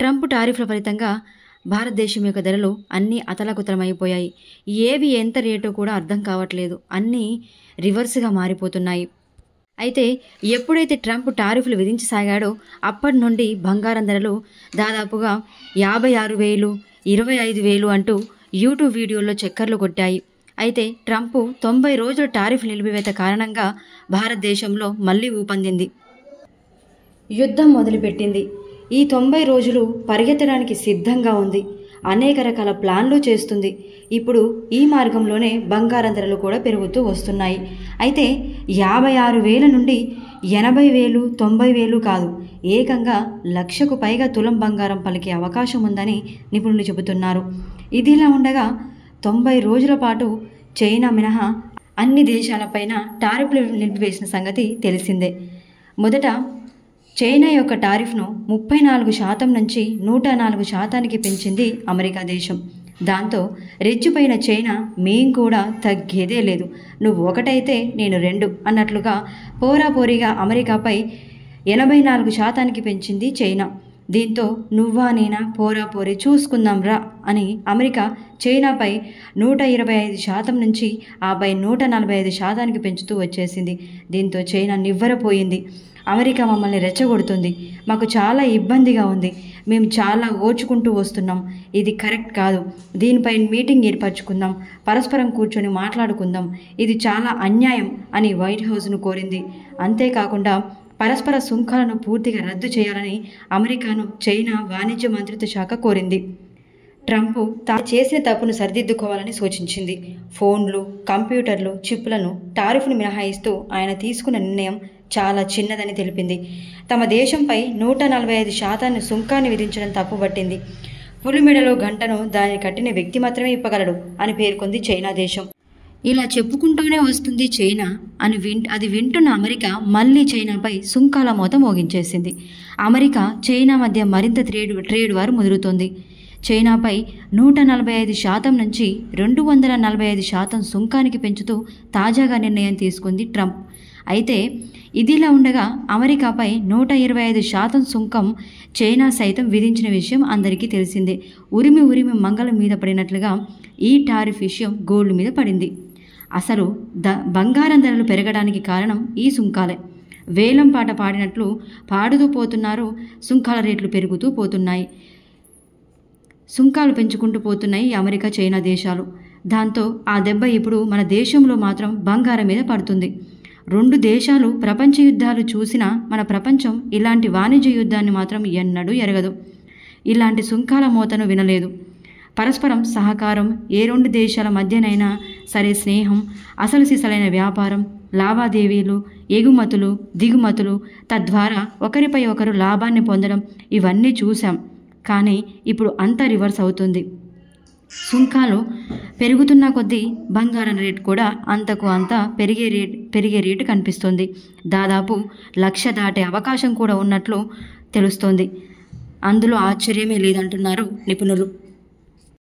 Trump టారిఫ్ల ఫలితంగా భారతదేశం యొక్క ధరలు అన్నీ అతలాకుతలమైపోయాయి. ఏవి ఎంత రేటో కూడా అర్థం కావట్లేదు. అన్నీ రివర్స్గా మారిపోతున్నాయి. అయితే ఎప్పుడైతే ట్రంప్ టారిఫ్లు విధించసాగాడో అప్పటి నుండి బంగారం ధరలు దాదాపుగా 56,000, 25,000 అంటూ యూట్యూబ్ వీడియోల్లో చక్కర్లు కొట్టాయి. అయితే ట్రంప్ 90 రోజుల టారిఫ్ నిలిపివేత కారణంగా భారతదేశంలో మళ్లీ ఊపందింది. యుద్ధం మొదలుపెట్టింది. ఈ 90 రోజులు పరిగెత్తడానికి సిద్ధంగా ఉంది. అనేక రకాల ప్లాన్లు చేస్తుంది. ఇప్పుడు ఈ మార్గంలోనే బంగారం ధరలు కూడా పెరుగుతూ వస్తున్నాయి. అయితే 56,000 నుండి 80,000, 90,000 కాదు, ఏకంగా 1,00,000కు పైగా తులం బంగారం పలికే అవకాశం ఉందని నిపుణులు చెబుతున్నారు. ఇదిలా ఉండగా 90 రోజుల పాటు చైనా మినహా అన్ని దేశాలపైన టారిఫ్లు నిలిపివేసిన సంగతి తెలిసిందే. మొదట చైనా యొక్క టారిఫ్ను 34% నుంచి 104%కి పెంచింది అమెరికా దేశం. దాంతో రెచ్చిపోయిన చైనా మేం కూడా తగ్గేదే లేదు, నువ్వు ఒకటైతే నేను 2 అన్నట్లుగా పోరాపోరీగా అమెరికాపై 84%కి పెంచింది చైనా. దీంతో నువ్వా నేనా పోరాపోరి చూసుకుందాం రా అని అమెరికా చైనాపై 125% నుంచి ఆపై 145%కి పెంచుతూ వచ్చేసింది. దీంతో చైనా నివ్వెరపోయింది. అమెరికా మమ్మల్ని రెచ్చగొడుతుంది, మాకు చాలా ఇబ్బందిగా ఉంది, మేము చాలా ఓర్చుకుంటూ వస్తున్నాం, ఇది కరెక్ట్ కాదు, దీనిపై మీటింగ్ ఏర్పరచుకుందాం, పరస్పరం కూర్చొని మాట్లాడుకుందాం, ఇది చాలా అన్యాయం అని వైట్ హౌస్ను కోరింది. అంతేకాకుండా పరస్పర సుంకాలను పూర్తిగా రద్దు చేయాలని అమెరికాను చైనా వాణిజ్య మంత్రిత్వ శాఖ కోరింది. ట్రంప్ తాను చేసిన తప్పును సరిదిద్దుకోవాలని సూచించింది. ఫోన్లు, కంప్యూటర్లు, చిప్లను టారిఫ్ను మినహాయిస్తూ ఆయన తీసుకున్న నిర్ణయం చాలా చిన్నదని తెలిపింది. తమ దేశంపై 145% సుంకాన్ని విధించడం తప్పుపట్టింది. పులిమెడలో గంటను దానిని కట్టిన వ్యక్తి మాత్రమే ఇప్పగలడు అని పేర్కొంది చైనా దేశం. ఇలా చెప్పుకుంటూనే వస్తుంది చైనా అని అది వింటున్న అమెరికా మళ్లీ చైనాపై సుంకాల మోత మోగించేసింది. అమెరికా చైనా మధ్య మరింత ట్రేడ్ వార్ ముదురుతోంది. చైనాపై 145% నుంచి 245% సుంకానికి పెంచుతూ తాజాగా నిర్ణయం తీసుకుంది ట్రంప్. అయితే ఇదిలా ఉండగా అమెరికాపై 125% సుంకం చైనా సైతం విధించిన విషయం అందరికీ తెలిసిందే. ఉరిమి మంగళం మీద పడినట్లుగా ఈ టారిఫ్ విషయం గోల్డ్ మీద పడింది. అసలు బంగారం ధరలు పెరగడానికి కారణం ఈ సుంకాలే. వేలం పాట పాడినట్లు పాడుతూ పోతున్నారు. సుంకాల రేట్లు పెరుగుతూ పోతున్నాయి. సుంకాలు పెంచుకుంటూ పోతున్నాయి అమెరికా చైనా దేశాలు. దాంతో ఆ దెబ్బ ఇప్పుడు మన దేశంలో మాత్రం బంగారం మీద పడుతుంది. 2 దేశాలు ప్రపంచ యుద్ధాలు చూసినా మన ప్రపంచం ఇలాంటి వాణిజ్య యుద్ధాన్ని మాత్రం ఎన్నడూ ఎరగదు. ఇలాంటి సుంకాల మోతను వినలేదు. పరస్పరం సహకారం, ఏ 2 దేశాల మధ్యనైనా సరే స్నేహం, అసలు సిసలైన వ్యాపారం, లావాదేవీలు, ఎగుమతులు, దిగుమతులు, తద్వారా ఒకరిపై ఒకరు లాభాన్ని పొందడం, ఇవన్నీ చూసాం. కానీ ఇప్పుడు అంతా రివర్స్ అవుతుంది. సుంకాలు పెరుగుతున్న కొద్దీ బంగారం రేటు కూడా అంతకు అంతా పెరిగే రేటు కనిపిస్తుంది. దాదాపు 1,00,000 దాటే అవకాశం కూడా ఉన్నట్లు తెలుస్తోంది. అందులో ఆశ్చర్యమే లేదంటున్నారు నిపుణులు.